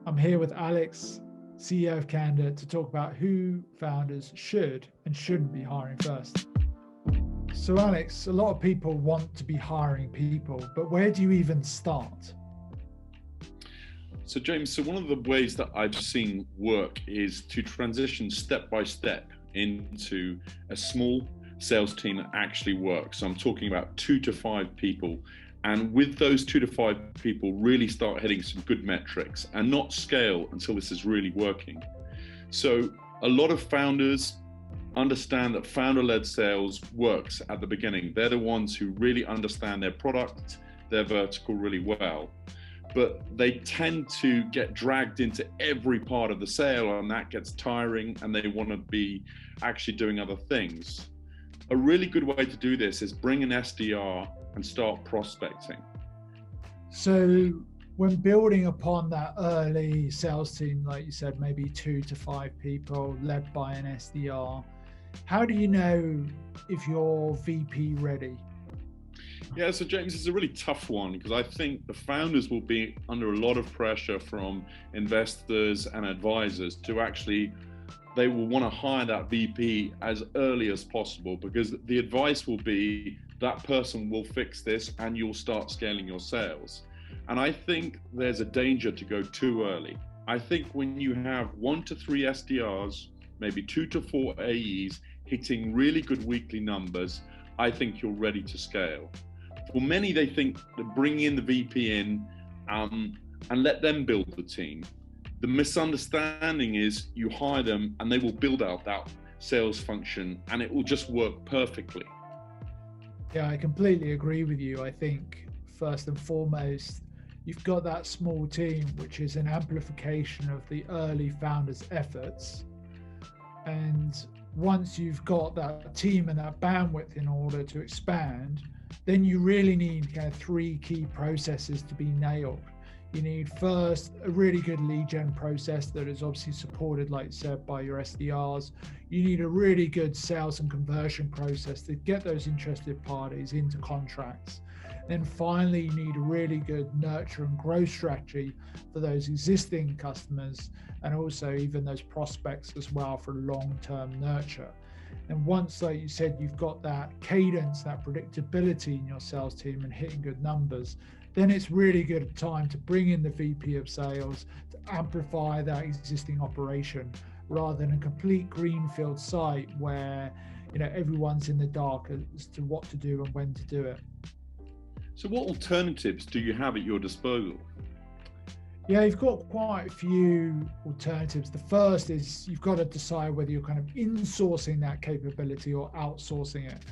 I'm here with Alex, CEO of Kandidate, to talk about who founders should and shouldn't be hiring first. So Alex, a lot of people want to be hiring people, but where do you even start? So James, one of the ways that I've seen work is to transition step by step into a small sales team that actually works. So I'm talking about 2 to 5 people. And with those 2 to 5 people, really start hitting some good metrics and not scale until this is really working. So a lot of founders understand that founder-led sales works at the beginning. They're the ones who really understand their product, their vertical really well. But they tend to get dragged into every part of the sale, and that gets tiring, and they want to be actually doing other things. A really good way to do this is bring an SDR and start prospecting. So when building upon that early sales team, like you said, maybe 2 to 5 people led by an SDR, how do you know if you're VP ready? Yeah, so James, it's a really tough one because I think the founders will be under a lot of pressure from investors and advisors to actually, they will want to hire that VP as early as possible, because the advice will be that person will fix this and you'll start scaling your sales. And I think there's a danger to go too early. I think when you have 1 to 3 SDRs, maybe 2 to 4 AEs hitting really good weekly numbers, I think you're ready to scale. For many, they think that bringing in the VP in and let them build the team. The misunderstanding is you hire them and they will build out that sales function and it will just work perfectly. Yeah, I completely agree with you. I think first and foremost, you've got that small team, which is an amplification of the early founders' efforts. And once you've got that team and that bandwidth in order to expand, then you really need kind of 3 key processes to be nailed. You need first a really good lead gen process that is obviously supported, like you said, by your SDRs. You need a really good sales and conversion process to get those interested parties into contracts. Then finally, you need a really good nurture and growth strategy for those existing customers, and also even those prospects as well for long-term nurture. And once, like you said, you've got that cadence, that predictability in your sales team and hitting good numbers, then it's really good time to bring in the VP of sales to amplify that existing operation, rather than a complete greenfield site where everyone's in the dark as to what to do and when to do it. So what alternatives do you have at your disposal? Yeah, you've got quite a few alternatives. The first is you've got to decide whether you're kind of insourcing that capability or outsourcing it.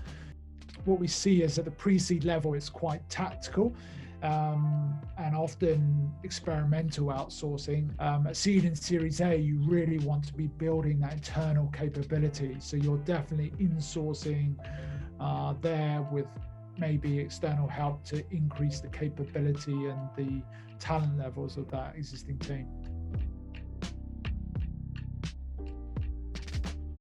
What we see is at the pre-seed level, it's quite tactical and often experimental outsourcing. At seed and Series A, you really want to be building that internal capability. So you're definitely insourcing there with maybe external help to increase the capability and the talent levels of that existing team.